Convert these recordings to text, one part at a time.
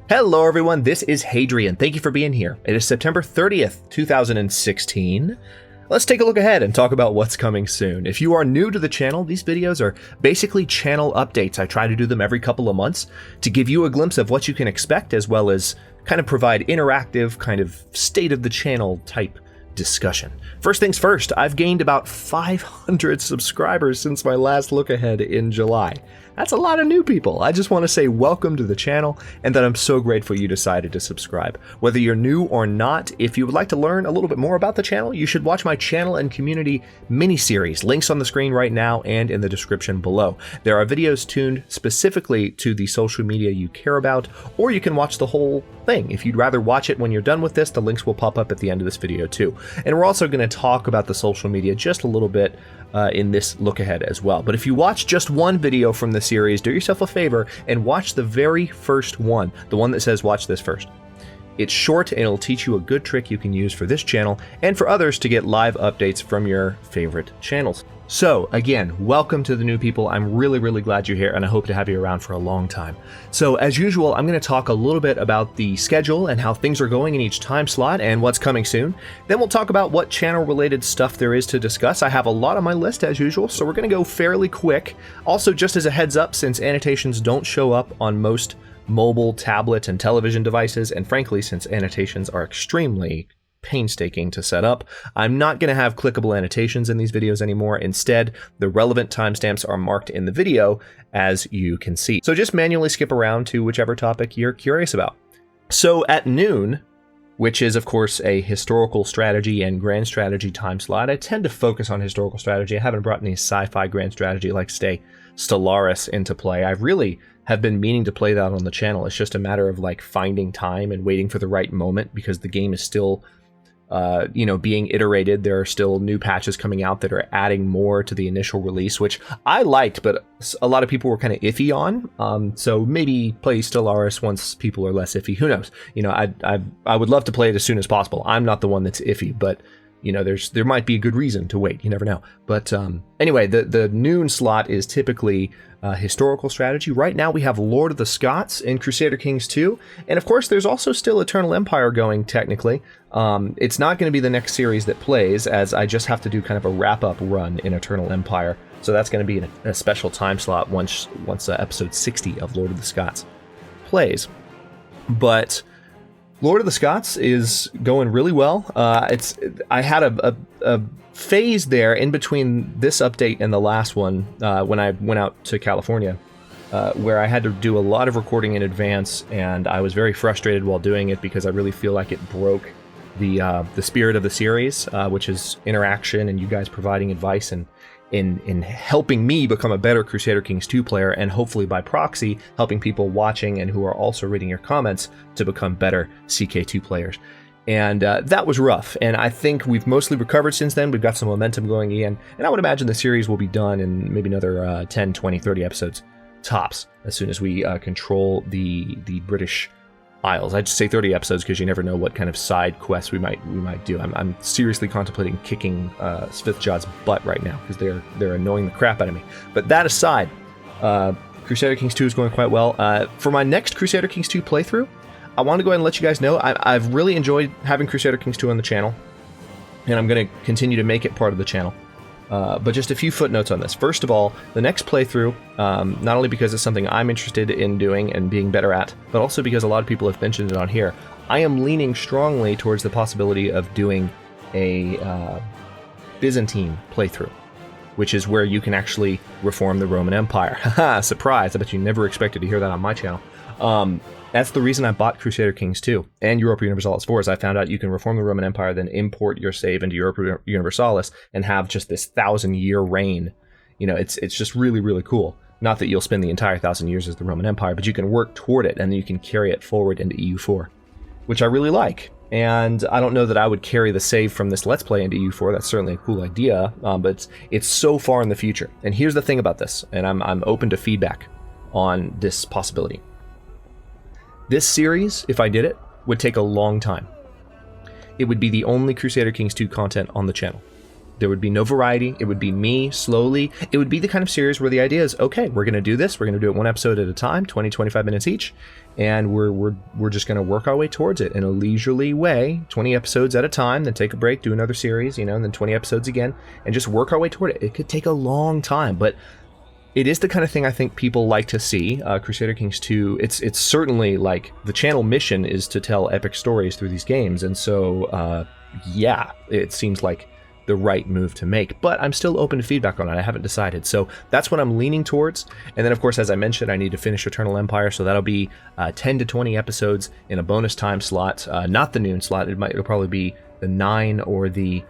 Hello everyone, this is Hadrian. Thank you for being here. It is September 30th, 2016. Let's take a look ahead and talk about what's coming soon. If you are new to the channel, these videos are basically channel updates. I try to do them every couple of months to give you a glimpse of what you can expect, as well as kind of provide interactive, kind of state of the channel type discussion. First things first, I've gained about 500 subscribers since my last look ahead in July. That's a lot of new people. I just want to say welcome to the channel and that I'm so grateful you decided to subscribe. Whether you're new or not, if you would like to learn a little bit more about the channel, you should watch my channel and community mini-series. Links on the screen right now and in the description below. There are videos tuned specifically to the social media you care about, or you can watch the whole thing. If you'd rather watch it when you're done with this, the links will pop up at the end of this video too. And we're also going to talk about the social media just a little bit in this look ahead as well. But if you watch just one video from the series, do yourself a favor and watch the very first one, the one that says watch this first. It's short and it'll teach you a good trick you can use for this channel and for others to get live updates from your favorite channels. So again, welcome to the new people. I'm really glad you're here and I hope to have you around for a long time. So as usual, I'm going to talk a little bit about the schedule and how things are going in each time slot and what's coming soon. Then we'll talk about what channel related stuff there is to discuss. I have a lot on my list as usual, so we're going to go fairly quick. Also, just as a heads up, since annotations don't show up on most mobile, tablet, and television devices, and frankly, since annotations are extremely painstaking to set up, I'm not going to have clickable annotations in these videos anymore. Instead, the relevant timestamps are marked in the video, as you can see. So just manually skip around to whichever topic you're curious about. So at noon, which is of course a historical strategy and grand strategy time slot, I tend to focus on historical strategy. I haven't brought any sci-fi grand strategy like, say, Stellaris into play. I really have been meaning to play that on the channel. It's just a matter of like finding time and waiting for the right moment, because the game is still being iterated. There are still new patches coming out that are adding more to the initial release, which I liked, but a lot of people were kind of iffy on. So maybe play Stellaris once people are less iffy. Who knows? I would love to play it as soon as possible. I'm not the one that's iffy, but there might be a good reason to wait. You never know. But anyway, the noon slot is typically historical strategy. Right now we have Lord of the Scots in Crusader Kings 2. And of course, there's also still Eternal Empire going technically. It's not going to be the next series that plays, as I just have to do kind of a wrap-up run in Eternal Empire. So that's going to be a special time slot once episode 60 of Lord of the Scots plays. But Lord of the Scots is going really well. I had a phase there in between this update and the last one when I went out to California, where I had to do a lot of recording in advance, and I was very frustrated while doing it because I really feel like it broke the spirit of the series, which is interaction and you guys providing advice and in helping me become a better Crusader Kings 2 player, and hopefully by proxy helping people watching and who are also reading your comments to become better CK2 players. And that was rough, and I think we've mostly recovered since then. We've got some momentum going again, and I would imagine the series will be done in maybe another 10, 20, 30 episodes tops as soon as we control the British Isles. I'd just say 30 episodes because you never know what kind of side quests we might do. I'm seriously contemplating kicking Svithjad's butt right now because they're annoying the crap out of me. But that aside, Crusader Kings 2 is going quite well. For my next Crusader Kings 2 playthrough, I want to go ahead and let you guys know I've really enjoyed having Crusader Kings 2 on the channel, and I'm going to continue to make it part of the channel. But just a few footnotes on this. First of all, the next playthrough, not only because it's something I'm interested in doing and being better at, but also because a lot of people have mentioned it on here, I am leaning strongly towards the possibility of doing a Byzantine playthrough, which is where you can actually reform the Roman Empire. Haha, surprise! I bet you never expected to hear that on my channel. That's the reason I bought Crusader Kings 2 and Europa Universalis 4, is I found out you can reform the Roman Empire, then import your save into Europa Universalis and have just this 1,000-year reign. It's just really cool. Not that you'll spend the entire 1,000 years as the Roman Empire, but you can work toward it, and then you can carry it forward into EU4, which I really like. And I don't know that I would carry the save from this Let's Play into EU4. That's certainly a cool idea, but it's so far in the future. And here's the thing about this, and I'm open to feedback on this possibility. This series, if I did it, would take a long time. It would be the only Crusader Kings 2 content on the channel. There would be no variety. It would be me slowly. It would be the kind of series where the idea is, okay, we're going to do this. We're going to do it one episode at a time, 20, 25 minutes each. And we're just going to work our way towards it in a leisurely way, 20 episodes at a time, then take a break, do another series, and then 20 episodes again, and just work our way toward it. It could take a long time, but it is the kind of thing I think people like to see. Crusader Kings 2, it's certainly like the channel mission is to tell epic stories through these games, and so yeah, it seems like the right move to make, but I'm still open to feedback on it. I haven't decided, so that's what I'm leaning towards. And then of course, as I mentioned, I need to finish Eternal Empire, so that'll be 10 to 20 episodes in a bonus time slot, not the noon slot. It'll probably be the 9 or the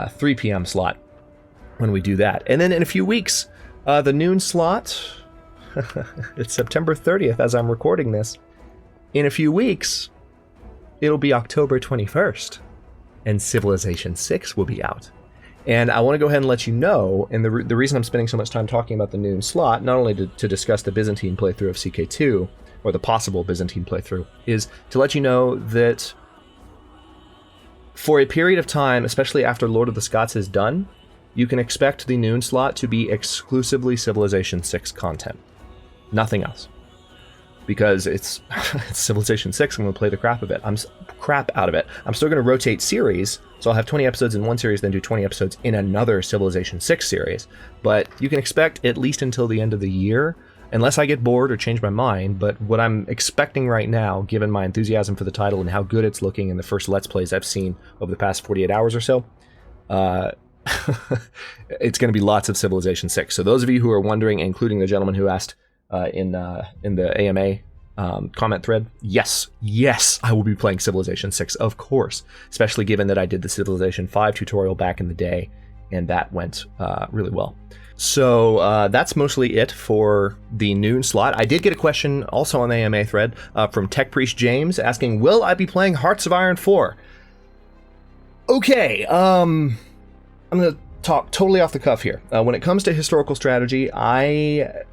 3 p.m. slot when we do that. And then in a few weeks, the noon slot, it's September 30th as I'm recording this. In a few weeks, it'll be October 21st, and Civilization 6 will be out. And I want to go ahead and let you know, and the reason I'm spending so much time talking about the noon slot, not only to discuss the Byzantine playthrough of CK2, or the possible Byzantine playthrough, is to let you know that for a period of time, especially after Lord of the Scots is done, you can expect the noon slot to be exclusively Civilization 6 content. Nothing else. Because it's Civilization 6, I'm going to play the crap out of it. I'm still going to rotate series, so I'll have 20 episodes in one series, then do 20 episodes in another Civilization 6 series. But you can expect at least until the end of the year, unless I get bored or change my mind. But what I'm expecting right now, given my enthusiasm for the title and how good it's looking in the first Let's Plays I've seen over the past 48 hours or so, it's going to be lots of Civilization 6. So those of you who are wondering, including the gentleman who asked in the AMA comment thread, yes, I will be playing Civilization 6, of course, especially given that I did the Civilization 5 tutorial back in the day, and that went really well. So that's mostly it for the noon slot. I did get a question also on the AMA thread from Tech Priest James asking, will I be playing Hearts of Iron 4? Okay, I'm going to talk totally off the cuff here. When it comes to historical strategy, I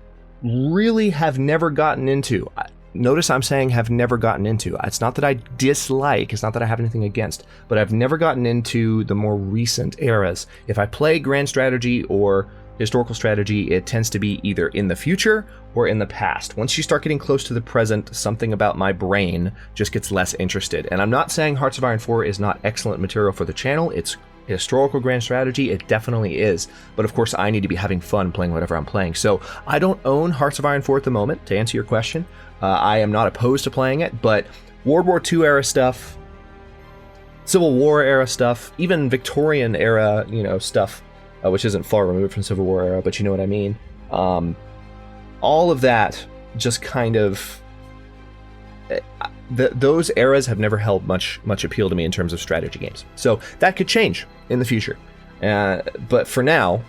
really have never gotten into. Notice I'm saying have never gotten into. It's not that I dislike, it's not that I have anything against, but I've never gotten into the more recent eras. If I play grand strategy or historical strategy, it tends to be either in the future or in the past. Once you start getting close to the present, something about my brain just gets less interested. And I'm not saying Hearts of Iron 4 is not excellent material for the channel. It's historical grand strategy, it definitely is, but of course I need to be having fun playing whatever I'm playing. So I don't own Hearts of Iron 4 at the moment, to answer your question. I am not opposed to playing it, but World War II era stuff, Civil War era stuff, even Victorian era, stuff, which isn't far removed from Civil War era, but you know what I mean. All of that just kind of those eras have never held much appeal to me in terms of strategy games. So that could change in the future. But for now,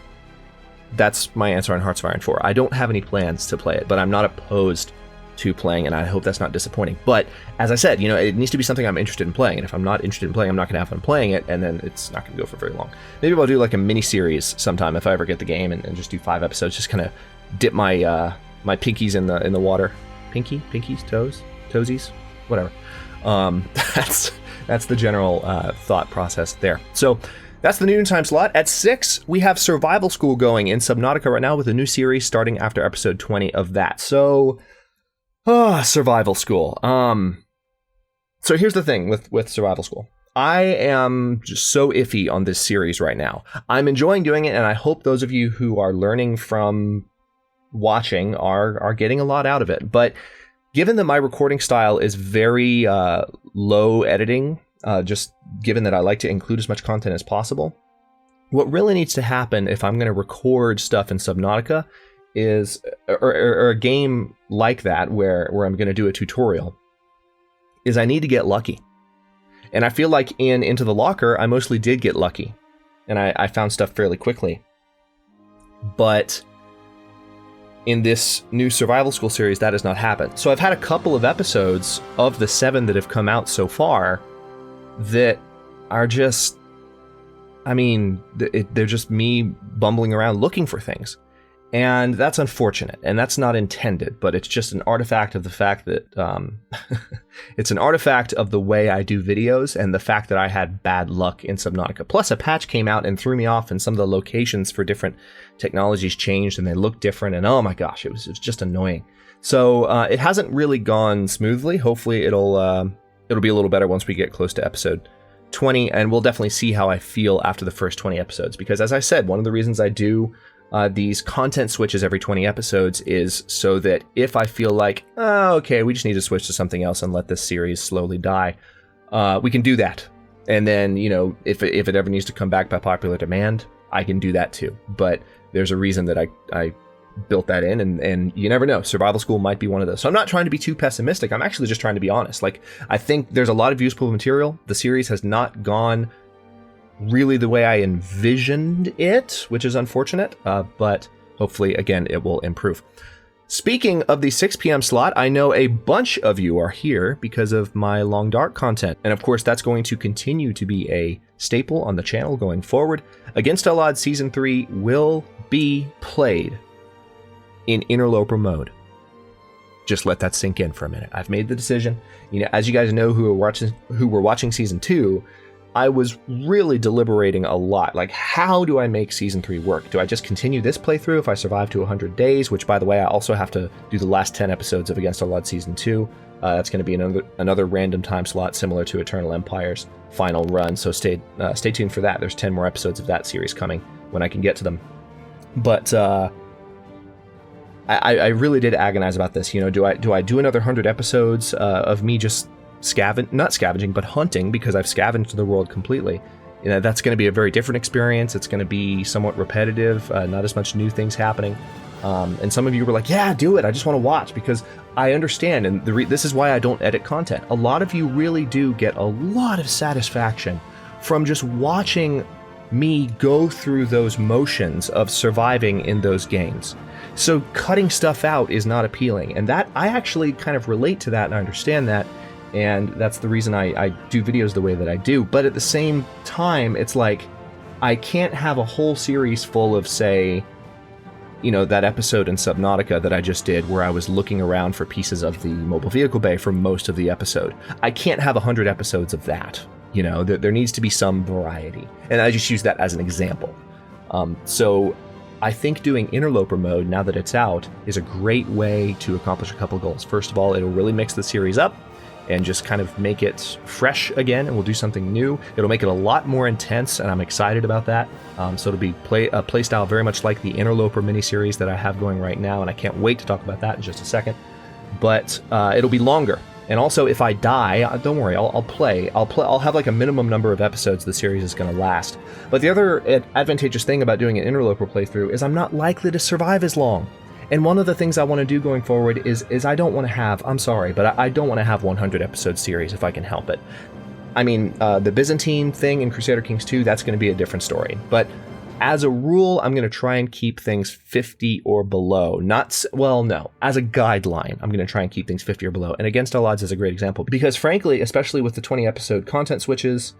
that's my answer on Hearts of Iron 4. I don't have any plans to play it, but I'm not opposed to playing, and I hope that's not disappointing. But as I said, it needs to be something I'm interested in playing, and if I'm not interested in playing, I'm not going to have fun playing it, and then it's not going to go for very long. Maybe I'll do like a mini-series sometime if I ever get the game, and just do 5 episodes, just kind of dip my my pinkies in the water. Pinkies, toesies, whatever. That's the general thought process there. So that's the noontime slot. At 6, we have Survival School going in Subnautica right now with a new series starting after episode 20 of that. So, Survival School. So here's the thing with Survival School. I am just so iffy on this series right now. I'm enjoying doing it, and I hope those of you who are learning from watching are getting a lot out of it. But given that my recording style is very low editing, just given that I like to include as much content as possible, what really needs to happen if I'm going to record stuff in Subnautica is, or a game like that where I'm going to do a tutorial, is I need to get lucky. And I feel like in Into the Locker, I mostly did get lucky, and I found stuff fairly quickly. But in this new Survival School series, that has not happened. So I've had a couple of episodes of the 7 that have come out so far that are just, they're just me bumbling around looking for things. And that's unfortunate, and that's not intended, but it's just an artifact of the fact that it's an artifact of the way I do videos and the fact that I had bad luck in Subnautica. Plus, a patch came out and threw me off, and some of the locations for different technologies changed, and they looked different, and oh my gosh, it was just annoying. So it hasn't really gone smoothly. Hopefully, it'll be a little better once we get close to episode 20, and we'll definitely see how I feel after the first 20 episodes. Because as I said, one of the reasons I do these content switches every 20 episodes is so that if I feel like, okay, we just need to switch to something else and let this series slowly die, we can do that. And then, if it ever needs to come back by popular demand, I can do that too. But there's a reason that I built that in, and you never know. Survival School might be one of those. So I'm not trying to be too pessimistic. I'm actually just trying to be honest. Like, I think there's a lot of useful material. The series has not gone really the way I envisioned it, which is unfortunate, but hopefully, again, it will improve. Speaking of the 6 p.m. slot, I know a bunch of you are here because of my Long Dark content, and of course, that's going to continue to be a staple on the channel going forward. Against All Odds Season 3 will be played in Interloper Mode. Just let that sink in for a minute. I've made the decision. As you guys know who were watching Season 2, I was really deliberating a lot. Like, how do I make Season 3 work? Do I just continue this playthrough if I survive to 100 days? Which, by the way, I also have to do the last 10 episodes of Against All Odds Season 2. That's going to be another random time slot similar to Eternal Empire's final run. So stay tuned for that. There's 10 more episodes of that series coming when I can get to them. But I really did agonize about this. Do I do another 100 episodes of me just not scavenging, but hunting, because I've scavenged the world completely? That's going to be a very different experience. It's going to be somewhat repetitive, not as much new things happening. And some of you were like, yeah, do it. I just want to watch, because I understand. And this is why I don't edit content. A lot of you really do get a lot of satisfaction from just watching me go through those motions of surviving in those games. So cutting stuff out is not appealing. And that I actually kind of relate to that, and I understand that. And that's the reason I do videos the way that I do. But at the same time, it's like, I can't have a whole series full of, say, that episode in Subnautica that I just did where I was looking around for pieces of the mobile vehicle bay for most of the episode. I can't have 100 episodes of that. There needs to be some variety. And I just use that as an example. So I think doing Interloper Mode, now that it's out, is a great way to accomplish a couple goals. First of all, it'll really mix the series up and just kind of make it fresh again, and we'll do something new. It'll make it a lot more intense, and I'm excited about that. So it'll be a playstyle very much like the Interloper miniseries that I have going right now, and I can't wait to talk about that in just a second. But it'll be longer. And also, if I die, don't worry, I'll play. I'll have like a minimum number of episodes the series is going to last. But the other advantageous thing about doing an Interloper playthrough is I'm not likely to survive as long. And one of the things I want to do going forward is I don't want to have, I'm sorry, but I don't want to have 100 episode series if I can help it. I mean, the Byzantine thing in Crusader Kings 2, that's going to be a different story. But as a rule, I'm going to try and keep things 50 or below. As a guideline, I'm going to try and keep things 50 or below. And Against All Odds is a great example, because frankly, especially with the 20 episode content switches,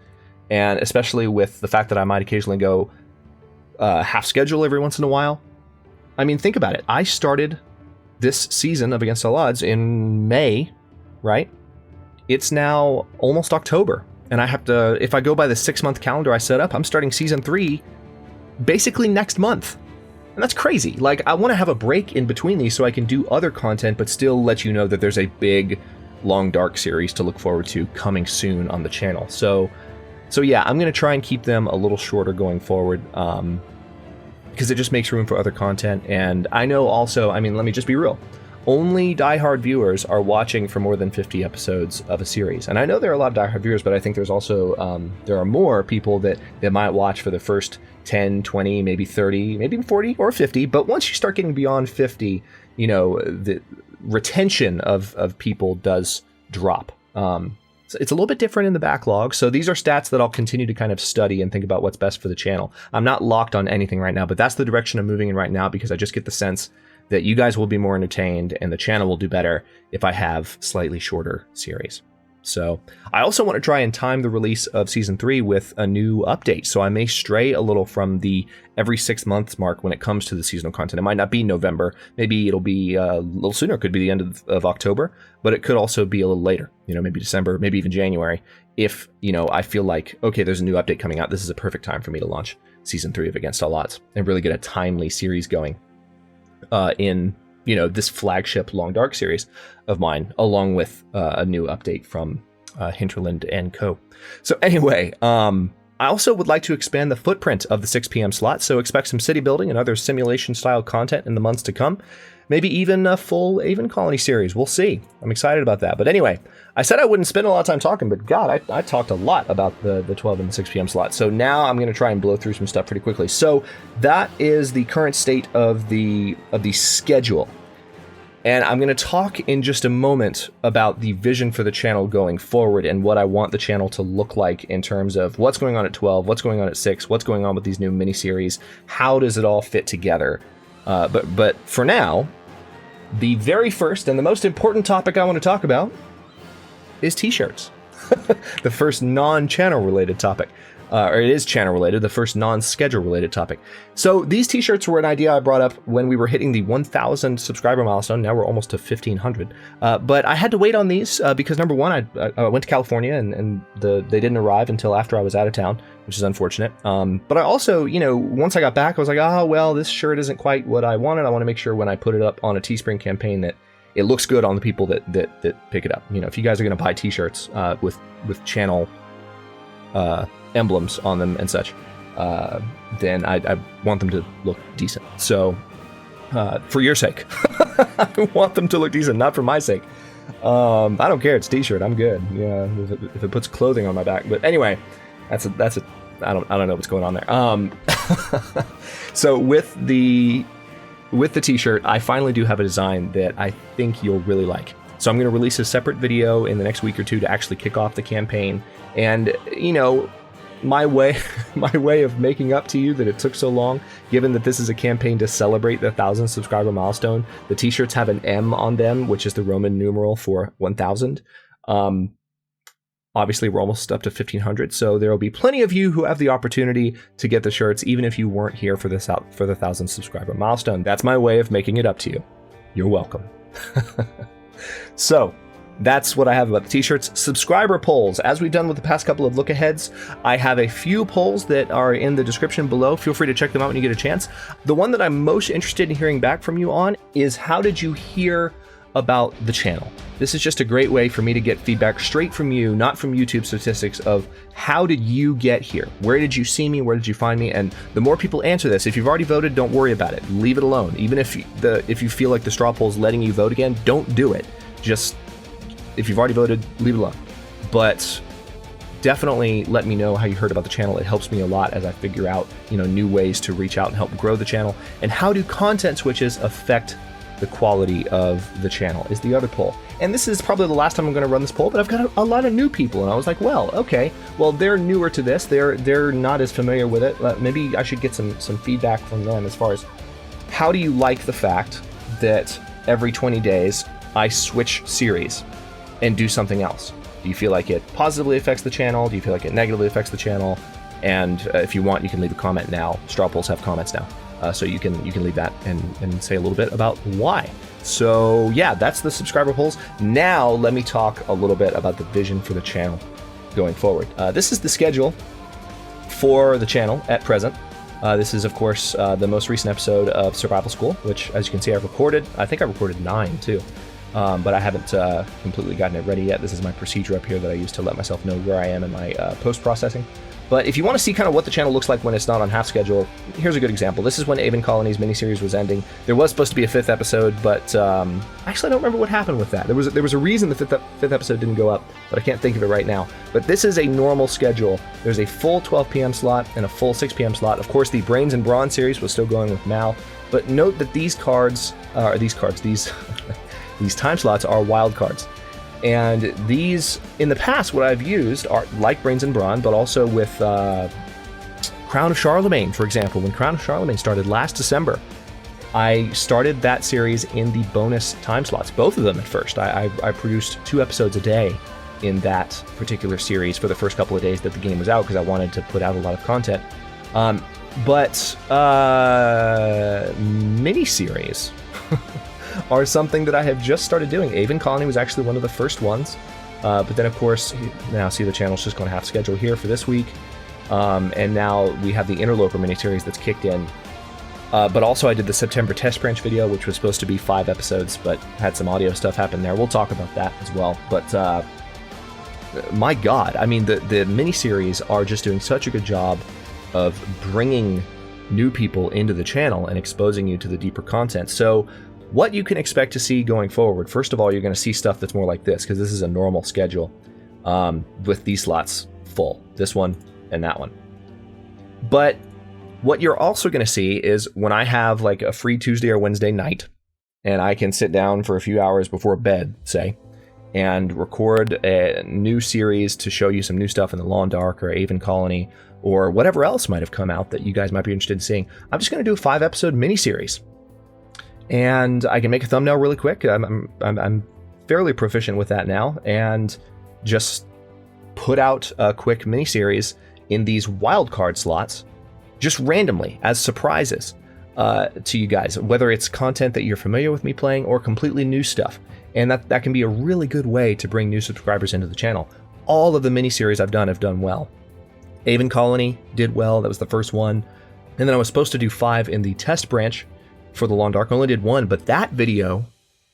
and especially with the fact that I might occasionally go half schedule every once in a while, I mean, think about it. I started this season of Against All Odds in May, right? It's now almost October. And I have to, if I go by the 6-month calendar I set up, I'm starting Season 3 basically next month. And that's crazy. Like, I want to have a break in between these so I can do other content, but still let you know that there's a big Long Dark series to look forward to coming soon on the channel. So yeah, I'm going to try and keep them a little shorter going forward. Because it just makes room for other content. And I know also, I mean, let me just be real. Only diehard viewers are watching for more than 50 episodes of a series. And I know there are a lot of diehard viewers, but I think there's also, there are more people that might watch for the first 10, 20, maybe 30, maybe 40 or 50. But once you start getting beyond 50, the retention of people does drop. It's a little bit different in the backlog. So these are stats that I'll continue to kind of study and think about what's best for the channel. I'm not locked on anything right now, but that's the direction I'm moving in right now, because I just get the sense that you guys will be more entertained and the channel will do better if I have slightly shorter series. So I also want to try and time the release of Season 3 with a new update. So I may stray a little from the every 6 months mark when it comes to the seasonal content. It might not be November. Maybe it'll be a little sooner. It could be the end of October, but it could also be a little later, maybe December, maybe even January. If, I feel like, okay, there's a new update coming out. This is a perfect time for me to launch Season 3 of Against All Odds and really get a timely series going in this flagship Long Dark series of mine, along with a new update from Hinterland and Co. So anyway, I also would like to expand the footprint of the 6 p.m. slot, so expect some city building and other simulation-style content in the months to come. Maybe even a full Aven Colony series. We'll see. I'm excited about that. But anyway, I said I wouldn't spend a lot of time talking, but God, I talked a lot about the 12 and the 6 p.m. slot. So now I'm going to try and blow through some stuff pretty quickly. So that is the current state of the schedule. And I'm going to talk in just a moment about the vision for the channel going forward and what I want the channel to look like in terms of what's going on at 12, what's going on at 6, what's going on with these new miniseries, how does it all fit together. But for now, the very first and the most important topic I want to talk about is T-shirts. The first non-channel related topic. Or it is channel related, the first non-schedule related topic. So these T-shirts were an idea I brought up when we were hitting the 1,000 subscriber milestone. Now we're almost to 1,500. But I had to wait on these because number one, I went to California and they didn't arrive until after I was out of town, which is unfortunate. But I also, once I got back, I was like, oh, well, this shirt isn't quite what I wanted. I want to make sure when I put it up on a TeeSpring campaign that it looks good on the people that pick it up. If you guys are going to buy T-shirts with channel emblems on them and such, then I want them to look decent. So for your sake, I want them to look decent, not for my sake. I don't care. It's T-shirt. I'm good. Yeah, if it puts clothing on my back. But anyway, that's a. I don't know what's going on there. So with the T-shirt, I finally do have a design that I think you'll really like. So I'm going to release a separate video in the next week or two to actually kick off the campaign. And my way of making up to you that it took so long, given that this is a campaign to celebrate the 1,000 subscriber milestone. The T-shirts have an M on them, which is the Roman numeral for 1,000. Obviously, we're almost up to 1,500, so there will be plenty of you who have the opportunity to get the shirts, even if you weren't here for the 1,000 subscriber milestone. That's my way of making it up to you. You're welcome. So that's what I have about the T-shirts. Subscriber polls. As we've done with the past couple of look-aheads, I have a few polls that are in the description below. Feel free to check them out when you get a chance. The one that I'm most interested in hearing back from you on is, how did you hear about the channel? This is just a great way for me to get feedback straight from you, not from YouTube statistics, of how did you get here? Where did you see me? Where did you find me? And the more people answer this, if you've already voted, don't worry about it. Leave it alone. Even if you feel like the straw poll is letting you vote again, don't do it. Just, if you've already voted, leave it alone. But definitely let me know how you heard about the channel. It helps me a lot as I figure out, new ways to reach out and help grow the channel. And how do content switches affect the quality of the channel is the other poll. And this is probably the last time I'm going to run this poll, but I've got a lot of new people, and I was like, well, okay, well, they're newer to this. They're not as familiar with it. Maybe I should get some feedback from them as far as, how do you like the fact that every 20 days I switch series and do something else? Do you feel like it positively affects the channel? Do you feel like it negatively affects the channel? And if you want, you can leave a comment now. Straw polls have comments now. So you can leave that and say a little bit about why. So yeah, that's the subscriber polls. Now let me talk a little bit about the vision for the channel going forward. This is the schedule for the channel at present. This is, of course, the most recent episode of Survival School, which, as you can see, I think I recorded 9 too. But I haven't completely gotten it ready yet. This is my procedure up here that I use to let myself know where I am in my post-processing. But if you want to see kind of what the channel looks like when it's not on half schedule, here's a good example. This is when Aven Colony's miniseries was ending. There was supposed to be a 5th episode, but actually I don't remember what happened with that. There was a reason the fifth episode didn't go up, but I can't think of it right now. But this is a normal schedule. There's a full 12 p.m. slot and a full 6 p.m. slot. Of course, the Brains and Brawn series was still going with Mal, but note that these these time slots are wild cards. And these, in the past, what I've used are like Brains and Brawn, but also with Crown of Charlemagne, for example. When Crown of Charlemagne started last December, I started that series in the bonus time slots, both of them at first. I produced 2 episodes a day in that particular series for the first couple of days that the game was out because I wanted to put out a lot of content. But miniseries are something that I have just started doing. Aven Colony was actually one of the first ones. But then, of course, now see the channel's just going to half schedule here for this week. And now we have the Interloper miniseries that's kicked in. But also I did the September test branch video, which was supposed to be 5 episodes, but had some audio stuff happen there. We'll talk about that as well. But my God, I mean, the miniseries are just doing such a good job of bringing new people into the channel and exposing you to the deeper content. So what you can expect to see going forward, first of all, you're going to see stuff that's more like this, because this is a normal schedule with these slots full, this one and that one. But what you're also going to see is when I have like a free Tuesday or Wednesday night, and I can sit down for a few hours before bed, say, and record a new series to show you some new stuff in the Long Dark or Aven Colony or whatever else might have come out that you guys might be interested in seeing. I'm just going to do a 5-episode miniseries. And I can make a thumbnail really quick. I'm fairly proficient with that now, and just put out a quick miniseries in these wildcard slots, just randomly as surprises to you guys, whether it's content that you're familiar with me playing or completely new stuff. And that can be a really good way to bring new subscribers into the channel. All of the miniseries I've done have done well. Aven Colony did well. That was the first one. And then I was supposed to do 5 in the test branch for the Long Dark. I only did 1, but that video,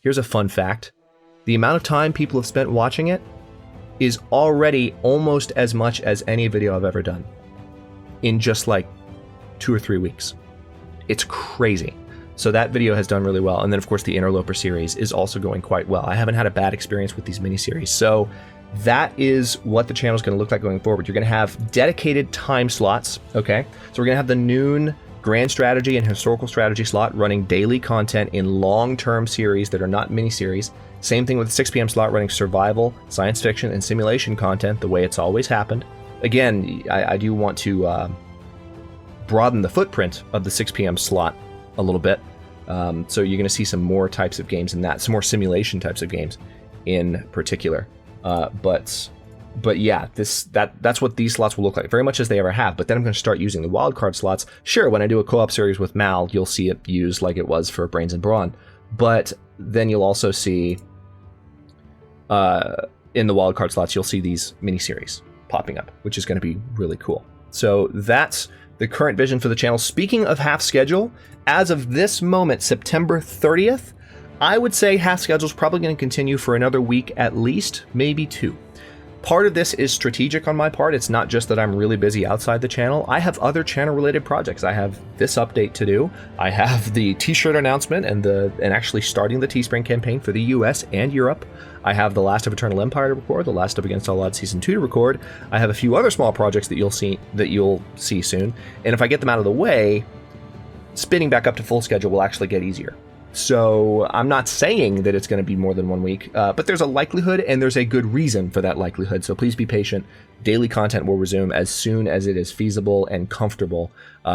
here's a fun fact. The amount of time people have spent watching it is already almost as much as any video I've ever done in just like 2 or 3 weeks. It's crazy. So that video has done really well. And then, of course, the Interloper series is also going quite well. I haven't had a bad experience with these miniseries. So that is what the channel is going to look like going forward. You're going to have dedicated time slots, okay? So we're going to have the noon Grand Strategy and Historical Strategy slot running daily content in long-term series that are not miniseries. Same thing with the 6 p.m. slot running survival, science fiction, and simulation content the way it's always happened. Again, I do want to broaden the footprint of the 6 p.m. slot a little bit. So you're going to see some more types of games in that, some more simulation types of games in particular. But yeah, that's what these slots will look like, very much as they ever have. But then I'm going to start using the wildcard slots. Sure, when I do a co-op series with Mal, you'll see it used like it was for Brains and Brawn. But then you'll also see, in the wildcard slots, you'll see these miniseries popping up, which is going to be really cool. So that's the current vision for the channel. Speaking of half schedule, as of this moment, September 30th, I would say half schedule is probably going to continue for another week at least, maybe 2. Part of this is strategic on my part. It's not just that I'm really busy outside the channel. I have other channel-related projects. I have this update to do. I have the T-shirt announcement and actually starting the TeeSpring campaign for the US and Europe. I have The Last of Eternal Empire to record, The Last of Against All Odds Season 2 to record. I have a few other small projects that you'll see soon. And if I get them out of the way, spinning back up to full schedule will actually get easier. So I'm not saying that it's going to be more than 1 week, but there's a likelihood and there's a good reason for that likelihood. So please be patient. Daily content will resume as soon as it is feasible and comfortable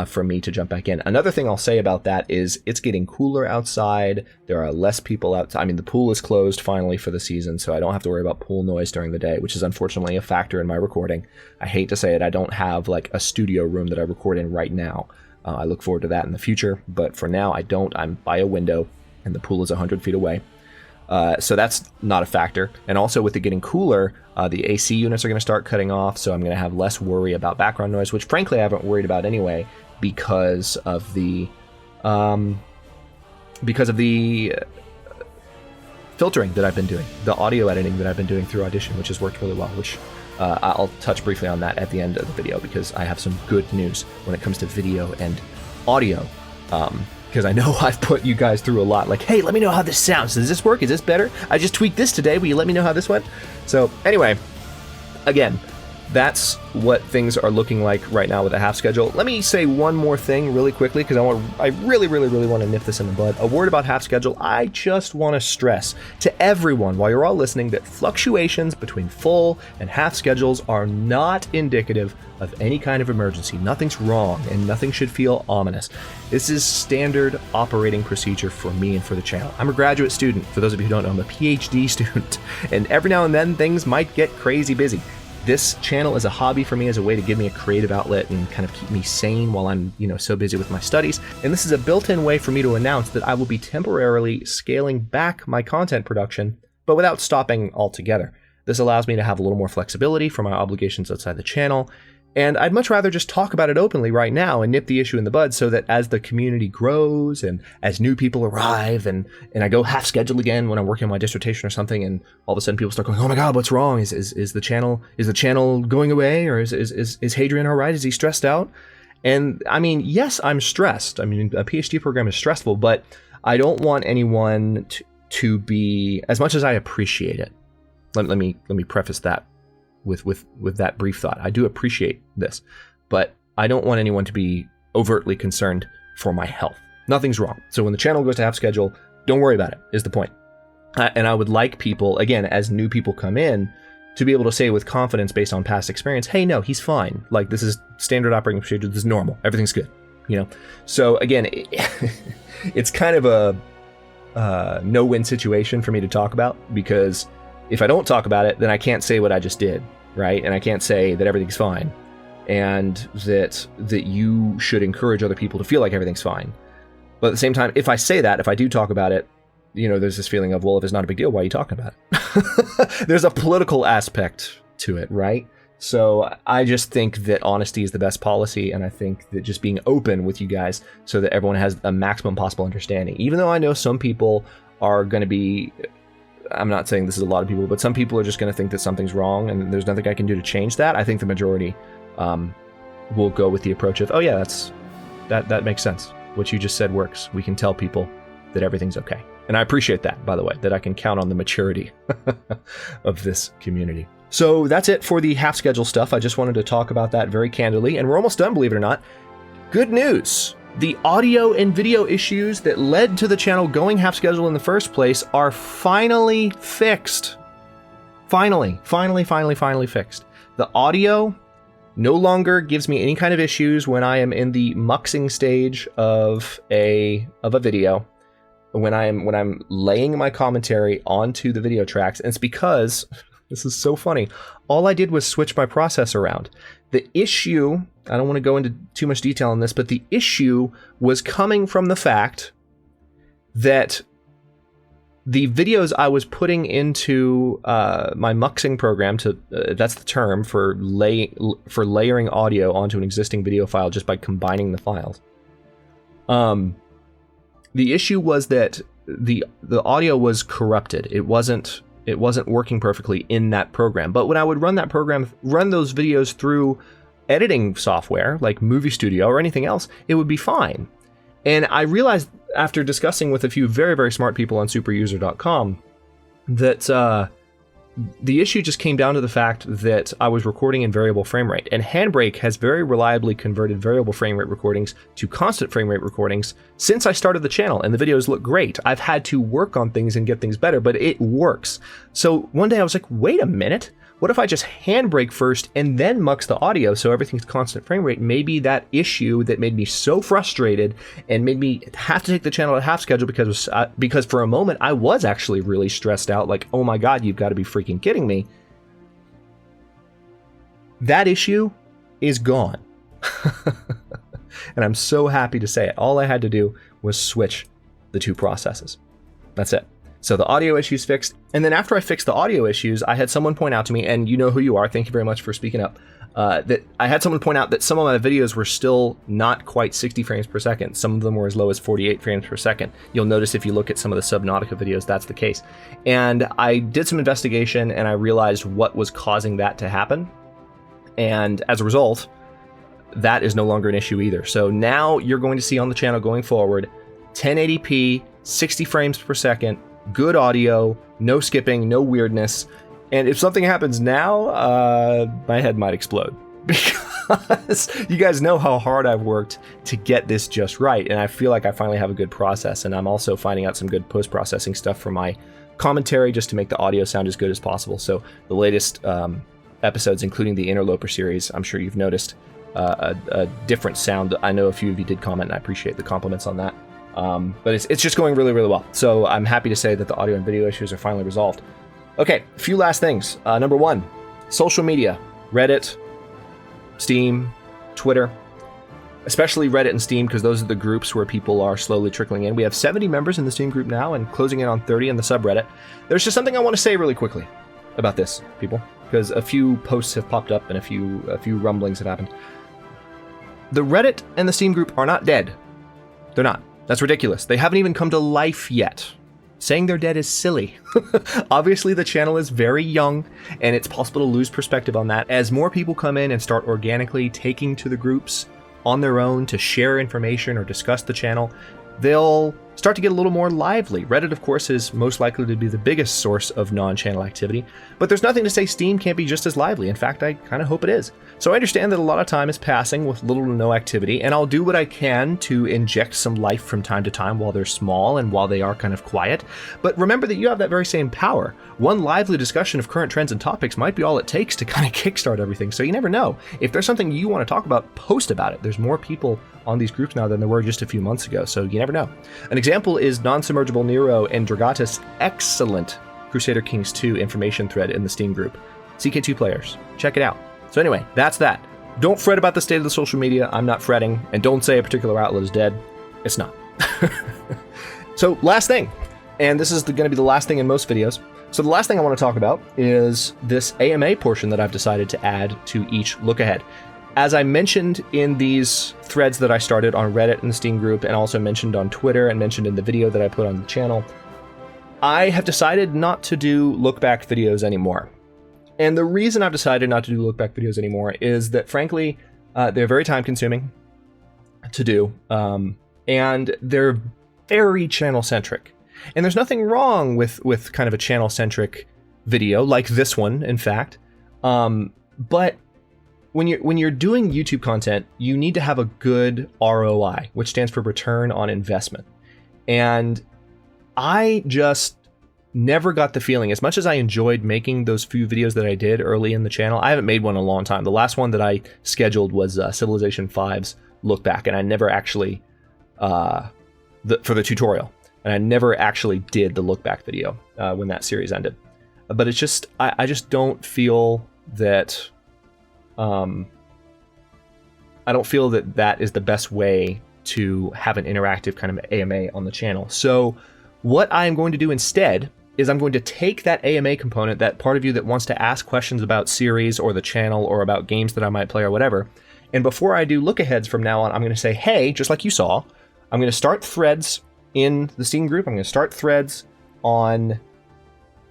for me to jump back in. Another thing I'll say about that is it's getting cooler outside. There are less people outside. I mean, the pool is closed finally for the season, so I don't have to worry about pool noise during the day, which is unfortunately a factor in my recording. I hate to say it. I don't have like a studio room that I record in right now. I look forward to that in the future, but for now I don't. I'm by a window and the pool is 100 feet away. So that's not a factor. And also with it getting cooler, the AC units are going to start cutting off, so I'm going to have less worry about background noise, which frankly I haven't worried about anyway because of the filtering that I've been doing, the audio editing that I've been doing through Audition, which has worked really well, which I'll touch briefly on that at the end of the video because I have some good news when it comes to video and audio. Because I know I've put you guys through a lot, like, hey, let me know how this sounds. Does this work? Is this better? I just tweaked this today. Will you let me know how this went? So anyway, again, that's what things are looking like right now with the half schedule. Let me say one more thing really quickly, because I really want to nip this in the bud. A word about half schedule. I just want to stress to everyone, while you're all listening, that fluctuations between full and half schedules are not indicative of any kind of emergency. Nothing's wrong, and nothing should feel ominous. This is standard operating procedure for me and for the channel. I'm a graduate student. For those of you who don't know, I'm a PhD student, and every now and then things might get crazy busy. This channel is a hobby for me, as a way to give me a creative outlet and kind of keep me sane while I'm, so busy with my studies. And this is a built-in way for me to announce that I will be temporarily scaling back my content production, but without stopping altogether. This allows me to have a little more flexibility for my obligations outside the channel. And I'd much rather just talk about it openly right now and nip the issue in the bud, so that as the community grows and as new people arrive and I go half schedule again when I'm working on my dissertation or something, and all of a sudden people start going, oh my God, what's wrong? Is the channel going away? Or is Hadrian all right? Is he stressed out? And I mean, yes, I'm stressed. I mean, a PhD program is stressful, but I don't want anyone to be, as much as I appreciate it. Let me preface that with that brief thought. I do appreciate this, but I don't want anyone to be overtly concerned for my health. Nothing's wrong. So when the channel goes to half schedule, don't worry about it, is the point. And I would like people, again, as new people come in, to be able to say with confidence based on past experience, hey, no, he's fine. Like, this is standard operating procedure. This is normal. Everything's good. So again, it's kind of a no-win situation for me to talk about, because if I don't talk about it, then I can't say what I just did, right? And I can't say that everything's fine, and that you should encourage other people to feel like everything's fine. But at the same time, if I say that, if I do talk about it, there's this feeling of, well, if it's not a big deal, why are you talking about it? There's a political aspect to it, right? So I just think that honesty is the best policy, and I think that just being open with you guys so that everyone has a maximum possible understanding. Even though I know some people are going to be, I'm not saying this is a lot of people, but some people are just going to think that something's wrong and there's nothing I can do to change that. I think the majority will go with the approach of, oh yeah, that makes sense. What you just said works. We can tell people that everything's okay. And I appreciate that, by the way, that I can count on the maturity of this community. So that's it for the half schedule stuff. I just wanted to talk about that very candidly, and we're almost done, believe it or not. Good news. The audio and video issues that led to the channel going half schedule in the first place are finally fixed. Finally fixed. The audio no longer gives me any kind of issues when I am in the muxing stage of a video. When I'm laying my commentary onto the video tracks, and it's because, this is so funny, all I did was switch my process around. The issue, I don't want to go into too much detail on this, but the issue was coming from the fact that the videos I was putting into my muxing program, that's the term for layering audio onto an existing video file just by combining the files. The issue was that the audio was corrupted. It wasn't working perfectly in that program. But when I would run those videos through editing software like Movie Studio or anything else, it would be fine. And I realized after discussing with a few very, very smart people on superuser.com that the issue just came down to the fact that I was recording in variable frame rate, and Handbrake has very reliably converted variable frame rate recordings to constant frame rate recordings since I started the channel, and the videos look great. I've had to work on things and get things better, but it works. So one day I was like, wait a minute, what if I just Handbrake first and then mux the audio so everything's constant frame rate? Maybe that issue that made me so frustrated and made me have to take the channel at half schedule because for a moment I was actually really stressed out, like, oh my God, you've got to be freaking kidding me. That issue is gone. And I'm so happy to say it. All I had to do was switch the two processes. That's it. So the audio issues fixed. And then after I fixed the audio issues, I had someone point out to me, and you know who you are, thank you very much for speaking up, that I had someone point out that some of my videos were still not quite 60 frames per second. Some of them were as low as 48 frames per second. You'll notice if you look at some of the Subnautica videos, that's the case. And I did some investigation and I realized what was causing that to happen. And as a result, that is no longer an issue either. So now you're going to see on the channel going forward, 1080p, 60 frames per second, good audio, no skipping, no weirdness, And if something happens now, my head might explode. Because you guys know how hard I've worked to get this just right. And I feel like I finally have a good process. And I'm also finding out some good post-processing stuff for my commentary just to make the audio sound as good as possible. So the latest episodes, including the Interloper series, I'm sure you've noticed a different sound. I know a few of you did comment, and I appreciate the compliments on that. But it's just going really, really well. So I'm happy to say that the audio and video issues are finally resolved. Okay, a few last things. Number one, social media, Reddit, Steam, Twitter, especially Reddit and Steam, because those are the groups where people are slowly trickling in. We have 70 members in the Steam group now and closing in on 30 in the subreddit. There's just something I want to say really quickly about this, people, because a few posts have popped up and a few rumblings have happened. The Reddit and the Steam group are not dead. They're not. That's ridiculous. They haven't even come to life yet. Saying they're dead is silly. Obviously, the channel is very young, and it's possible to lose perspective on that. As more people come in and start organically taking to the groups on their own to share information or discuss the channel, they'll start to get a little more lively. Reddit, of course, is most likely to be the biggest source of non-channel activity, but there's nothing to say Steam can't be just as lively. In fact, I kind of hope it is. So I understand that a lot of time is passing with little to no activity, and I'll do what I can to inject some life from time to time while they're small and while they are kind of quiet. But remember that you have that very same power. One lively discussion of current trends and topics might be all it takes to kind of kickstart everything, so you never know. If there's something you want to talk about, post about it. There's more people on these groups now than there were just a few months ago, so you never know. An example is Non-Submergible Nero and Dragatis' excellent Crusader Kings 2 information thread in the Steam group. CK2 players, check it out. So anyway, that's that. Don't fret about the state of the social media. I'm not fretting, and don't say a particular outlet is dead. It's not. So last thing, and this is going to be the last thing in most videos. So the last thing I want to talk about is this AMA portion that I've decided to add to each look ahead. As I mentioned in these threads that I started on Reddit and the Steam group, and also mentioned on Twitter and mentioned in the video that I put on the channel, I have decided not to do look-back videos anymore. And the reason I've decided not to do look-back videos anymore is that, frankly, they're very time-consuming to do, and they're very channel-centric. And there's nothing wrong with kind of a channel-centric video, like this one, in fact, but when you're doing YouTube content, you need to have a good ROI, which stands for return on investment. And I just never got the feeling, as much as I enjoyed making those few videos that I did early in the channel. I haven't made one in a long time. The last one that I scheduled was Civilization 5's look back, and I never actually for the tutorial, and I never actually did the look back video when that series ended. But it's just I just don't feel that. I don't feel that that is the best way to have an interactive kind of AMA on the channel. So what I'm going to do instead is I'm going to take that AMA component, that part of you that wants to ask questions about series or the channel or about games that I might play or whatever, and before I do look-aheads from now on, I'm going to say, hey, just like you saw, I'm going to start threads in the Steam group, I'm going to start threads on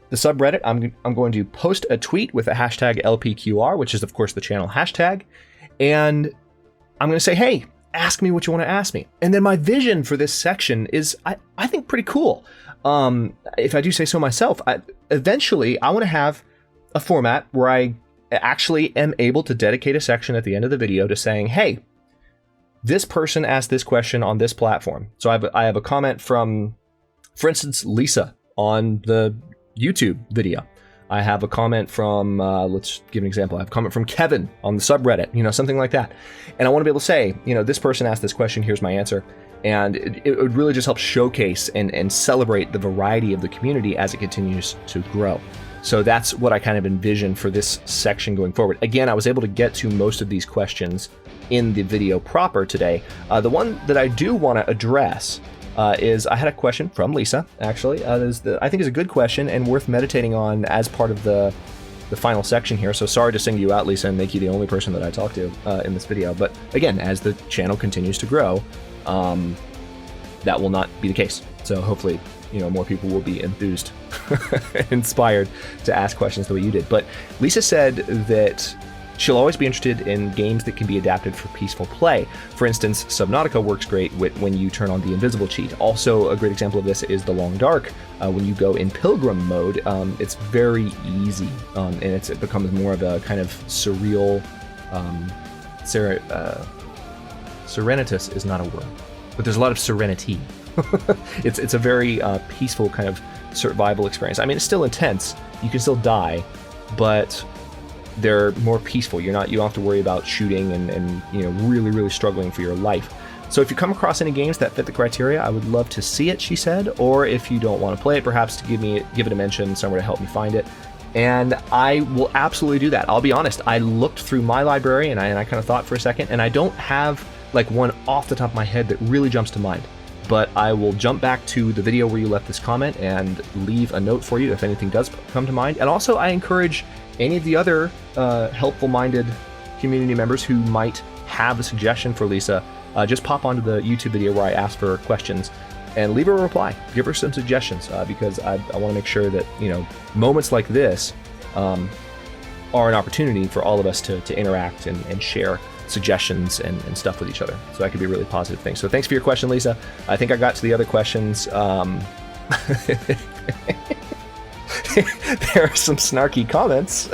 the subreddit. I'm going to post a tweet with the hashtag LPQR, which is, of course, the channel hashtag, and I'm going to say, hey, ask me what you want to ask me. And then my vision for this section is, I think, pretty cool. If I do say so myself, eventually I want to have a format where I actually am able to dedicate a section at the end of the video to saying, hey, this person asked this question on this platform. So I have a comment from, for instance, Lisa on the YouTube video. I have a comment from, let's give an example. I have a comment from Kevin on the subreddit, something like that. And I want to be able to say, this person asked this question, here's my answer. And it would really just help showcase and celebrate the variety of the community as it continues to grow. So that's what I kind of envision for this section going forward. Again, I was able to get to most of these questions in the video proper today. The one that I do want to address is I had a question from Lisa, actually. I think is a good question and worth meditating on as part of the final section here. So sorry to single you out, Lisa, and make you the only person that I talk to in this video. But again, as the channel continues to grow, that will not be the case. So hopefully, more people will be enthused, inspired to ask questions the way you did. But Lisa said that She'll always be interested in games that can be adapted for peaceful play. For instance, Subnautica works great when you turn on the invisible cheat. Also, a great example of this is The Long Dark. When you go in pilgrim mode, it's very easy, and it becomes more of a kind of surreal, serenitous is not a word, but there's a lot of serenity. It's a very peaceful kind of survival experience. I mean, it's still intense. You can still die, but they're more peaceful. You don't have to worry about shooting and really struggling for your life. So if you come across any games that fit the criteria, I would love to see it, she said. Or if you don't want to play it, perhaps to give it a mention somewhere to help me find it. And I will absolutely do that. I'll be honest. I looked through my library and I kind of thought for a second, and I don't have like one off the top of my head that really jumps to mind. But I will jump back to the video where you left this comment and leave a note for you if anything does come to mind. And also, I encourage any of the other helpful-minded community members who might have a suggestion for Lisa, just pop onto the YouTube video where I ask for questions and leave her a reply. Give her some suggestions because I want to make sure that moments like this are an opportunity for all of us to interact and share suggestions and stuff with each other. So that could be a really positive thing. So thanks for your question, Lisa. I think I got to the other questions. There are some snarky comments,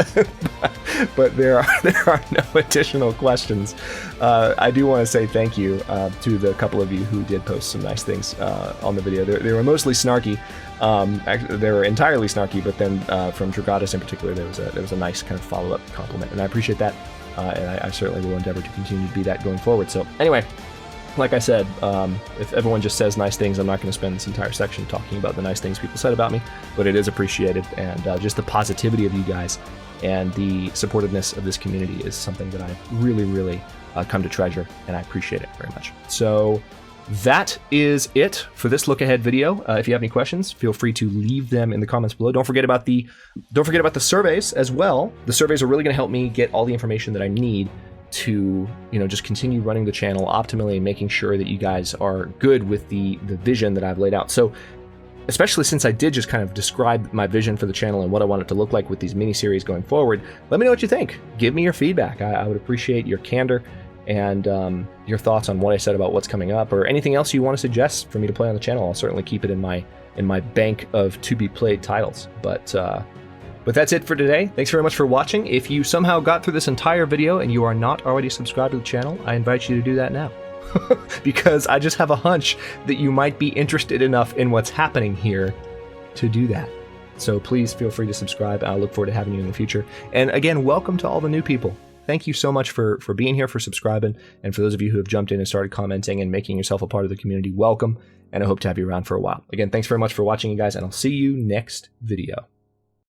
but there are no additional questions. I do want to say thank you to the couple of you who did post some nice things on the video. They were mostly snarky. Actually, they were entirely snarky, but then from Dragatus in particular, there was a nice kind of follow-up compliment, and I appreciate that. And I certainly will endeavor to continue to be that going forward. So anyway, like I said, if everyone just says nice things, I'm not going to spend this entire section talking about the nice things people said about me, but it is appreciated. And just the positivity of you guys and the supportiveness of this community is something that I've really come to treasure, and I appreciate it very much. So that is it for this look ahead video. If you have any questions, feel free to leave them in the comments below. Don't forget about the surveys as well. The surveys are really going to help me get all the information that I need to just continue running the channel optimally and making sure that you guys are good with the vision that I've laid out. So especially since I did just kind of describe my vision for the channel and what I want it to look like with these mini-series going forward, let me know what you think. Give me your feedback. I would appreciate your candor and your thoughts on what I said about what's coming up, or anything else you want to suggest for me to play on the channel. I'll certainly keep it in my bank of to-be-played titles. But that's it for today. Thanks very much for watching. If you somehow got through this entire video and you are not already subscribed to the channel, I invite you to do that now. Because I just have a hunch that you might be interested enough in what's happening here to do that. So please feel free to subscribe. I look forward to having you in the future. And again, welcome to all the new people. Thank you so much for being here, for subscribing, and for those of you who have jumped in and started commenting and making yourself a part of the community, welcome, and I hope to have you around for a while. Again, thanks very much for watching, you guys, and I'll see you next video.